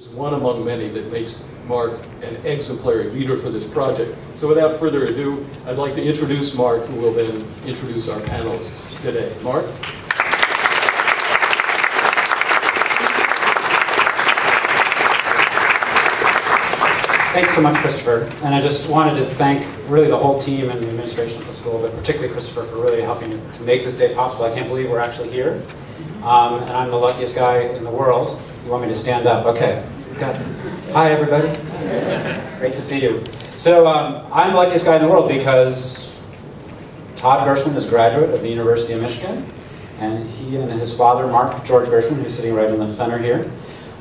is one among many that makes Mark an exemplary leader for this project. So without further ado, I'd like to introduce Mark, who will then introduce our panelists today. Mark? Thanks so much, Christopher. And I just wanted to thank really the whole team and the administration at the school, but particularly Christopher for really helping to make this day possible. I can't believe we're actually here. And I'm the luckiest guy in the world. You want me to stand up? Okay. Got it. Hi, everybody. Great to see you. So I'm the luckiest guy in the world because Todd Gershwin is a graduate of the University of Michigan, and he and his father, Mark George Gershwin, who's sitting right in the center here,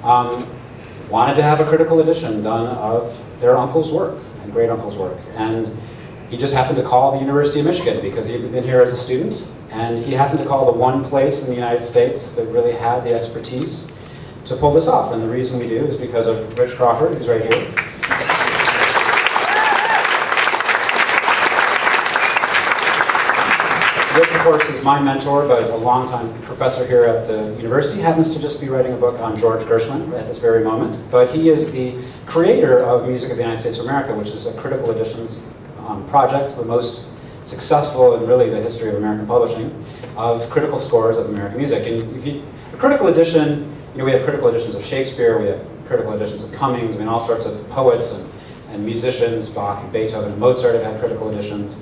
wanted to have a critical edition done of their uncle's work and great-uncle's work. And he just happened to call the University of Michigan because he had been here as a student, and he happened to call the one place in the United States that really had the expertise to pull this off. And the reason we do is because of Rich Crawford, who's right here. Rich, of course, is my mentor, but a longtime professor here at the university. He happens to just be writing a book on George Gershwin at this very moment. But he is the creator of Music of the United States of America, which is a critical editions project, the most successful in really the history of American publishing, of critical scores of American music. And if you, a critical edition, we have critical editions of Shakespeare, we have critical editions of Cummings, all sorts of poets and musicians, Bach and Beethoven and Mozart have had critical editions.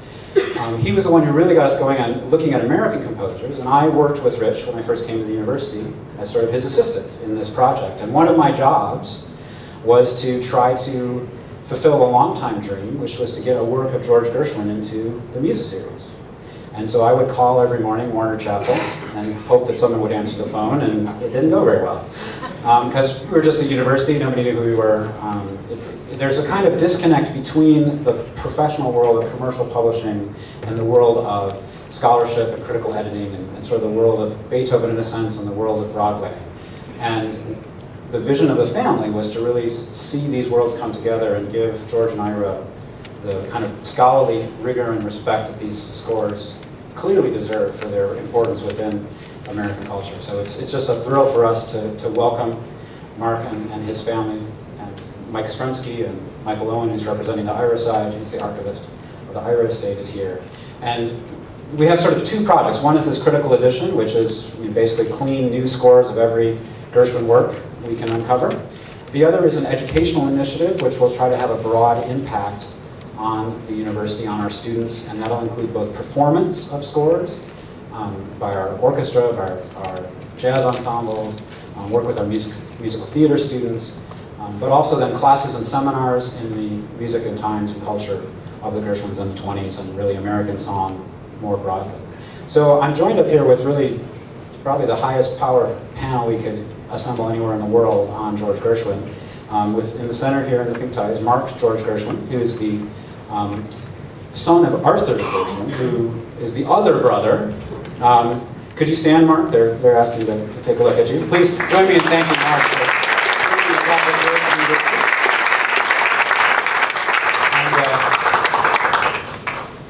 He was the one who really got us going on looking at American composers, and I worked with Rich when I first came to the university as sort of his assistant in this project. And one of my jobs was to try to fulfill a long-time dream, which was to get a work of George Gershwin into the Musa series. And so I would call every morning, Warner Chapel, and hope that someone would answer the phone, and it didn't go very well. Because we were just a university, nobody knew who we were. There's a kind of disconnect between the professional world of commercial publishing and the world of scholarship and critical editing and sort of the world of Beethoven in a sense and the world of Broadway. And the vision of the family was to really see these worlds come together and give George and Ira the kind of scholarly rigor and respect that these scores clearly deserve for their importance within American culture. So it's just a thrill for us to welcome Mark and his family, and Mike Strunsky and Michael Owen, who's representing the Ira side. He's the archivist of the Ira estate, is here. And we have sort of two projects. One is this critical edition, which is basically clean new scores of every Gershwin work we can uncover. The other is an educational initiative, which will try to have a broad impact on the university, on our students, and that'll include both performance of scores by our orchestra, by our jazz ensembles, work with our musical theater students, but also then classes and seminars in the music and times and culture of the Gershwins in the 20s and really American song more broadly. So I'm joined up here with really probably the highest power panel we could assemble anywhere in the world on George Gershwin. In the center here in the pink tie is Mark George Gershwin, who is the son of Arthur Gershwin, who is the other brother. Could you stand, Mark? They're asking to take a look at you. Please join me in thanking Mark for bringing the project here.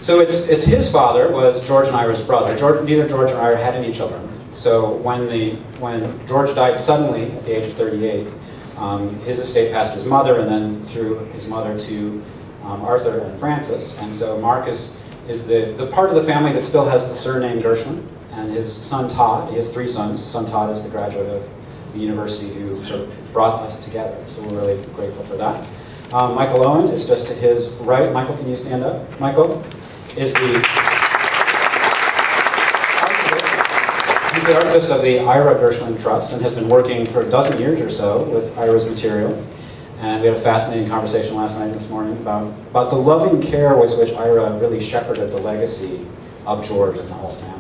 So it's his father was George and Ira's brother. Neither George and Ira had any children. So when George died suddenly at the age of 38, his estate passed to his mother, and then through his mother to Arthur and Frances. And so Mark is the part of the family that still has the surname Gershwin, and his son Todd, he has three sons. His son Todd is the graduate of the university who sort of brought us together. So we're really grateful for that. Michael Owen is just to his right. Michael, can you stand up? Michael is the archivist. He's the archivist of the Ira Gershwin Trust and has been working for a dozen years or so with Ira's material. And we had a fascinating conversation last night and this morning about the loving care with which Ira really shepherded the legacy of George and the whole family.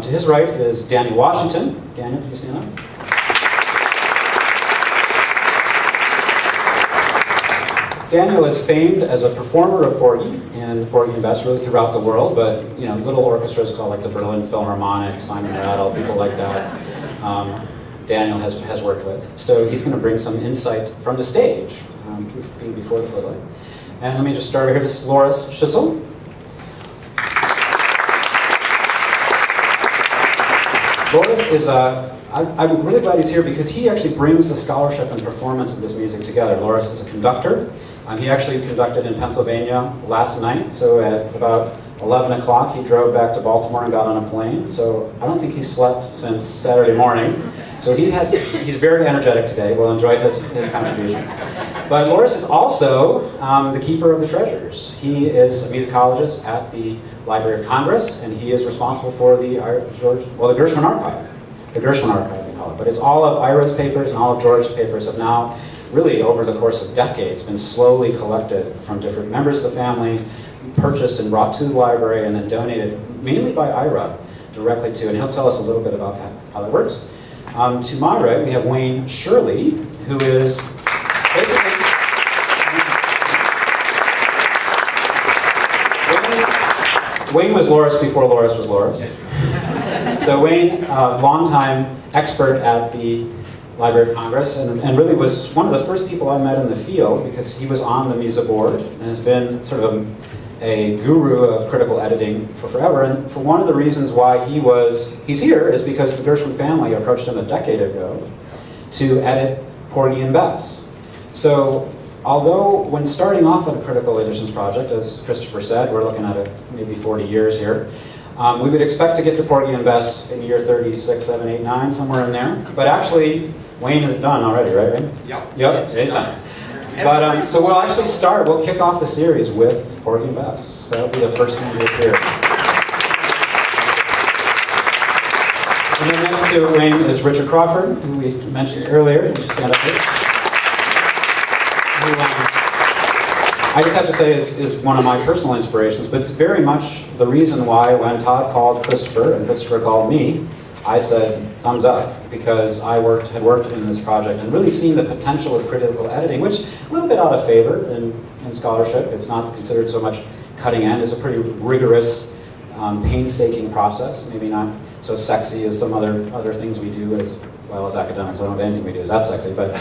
To his right is Daniel Washington. Daniel, can you stand up? Daniel is famed as a performer of Porgy and Porgy and Bess really throughout the world, but little orchestras called like the Berlin Philharmonic, Simon Rattle, people like that. Daniel has worked with. So he's going to bring some insight from the stage, before the footlight. And let me just start here. This is Laura Schissel. Loris is I'm really glad he's here because he actually brings the scholarship and performance of this music together. Loris is a conductor. He actually conducted in Pennsylvania last night, so at about 11 o'clock he drove back to Baltimore and got on a plane. So I don't think he slept since Saturday morning. So he's very energetic today. We'll enjoy his contribution. But Loris is also the keeper of the treasures. He is a musicologist at the Library of Congress, and he is responsible for the Gershwin archive. The Gershwin archive, we call it. But it's all of Ira's papers and all of George's papers have now, really over the course of decades, been slowly collected from different members of the family, purchased and brought to the library, and then donated, mainly by Ira, directly to, and he'll tell us a little bit about that, how that works. To my right, we have Wayne Shirley, who is basically... Wayne was Loris before Loris was Loris. So Wayne, a longtime expert at the Library of Congress, and really was one of the first people I met in the field because he was on the MUSA board and has been sort of a guru of critical editing for forever. And for one of the reasons why he's here is because the Gershwin family approached him a decade ago to edit Porgy and Bess. So although when starting off on a critical editions project, as Christopher said, we're looking at maybe 40 years here, we would expect to get to Porgy and Bess in year 36, 7, 8, 9, somewhere in there. But actually, Wayne is done already, right, Wayne? Yep, he's done. But, so we'll kick off the series with Porgy and Bess. So that'll be the first thing to appear. And then next to Wayne is Richard Crawford, who we mentioned earlier. Just stand up here. I just have to say is one of my personal inspirations, but it's very much the reason why when Todd called Christopher and Christopher called me, I said thumbs up, because I had worked in this project and really seen the potential of critical editing, which is a little bit out of favor in scholarship. It's not considered so much cutting edge. It's a pretty rigorous, painstaking process, maybe not so sexy as some other things we do as well as academics. I don't know if anything we do is that sexy, but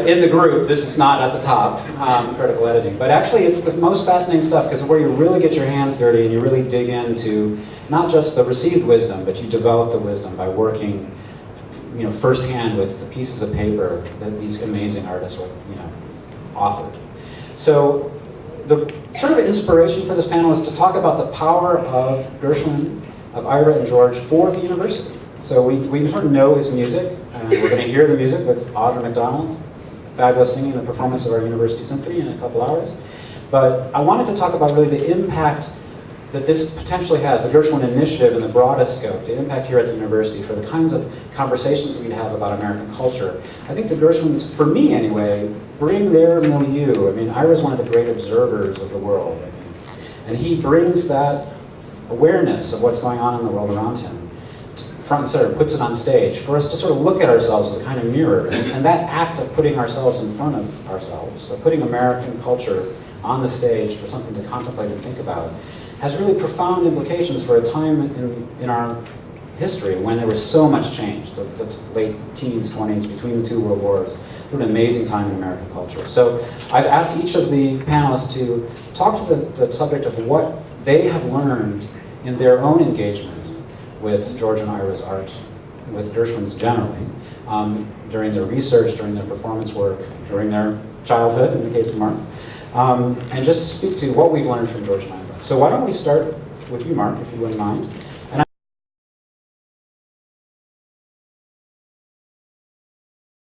in the group, this is not at the top, critical editing. But actually, it's the most fascinating stuff, because where you really get your hands dirty and you really dig into not just the received wisdom, but you develop the wisdom by working, firsthand with the pieces of paper that these amazing artists authored. So the sort of inspiration for this panel is to talk about the power of Gershwin, of Ira and George for the university. So we sort of know his music, and we're going to hear the music with Audra McDonald's fabulous singing the performance of our university symphony in a couple hours. But I wanted to talk about really the impact that this potentially has, the Gershwin initiative in the broadest scope, the impact here at the university for the kinds of conversations we'd have about American culture. I think the Gershwins, for me anyway, bring their milieu. I mean, Ira's one of the great observers of the world, I think. And he brings that awareness of what's going on in the world around him front and center, puts it on stage for us to sort of look at ourselves as a kind of mirror. And that act of putting ourselves in front of ourselves, so putting American culture on the stage for something to contemplate and think about, has really profound implications for a time in our history when there was so much change, the late teens, 20s, between the two world wars. It was an amazing time in American culture. So I've asked each of the panelists to talk to the subject of what they have learned in their own engagement with George and Ira's art, with Gershwin's generally, during their research, during their performance work, during their childhood, in the case of Mark, and just to speak to what we've learned from George and Ira. So why don't we start with you, Mark, if you wouldn't mind.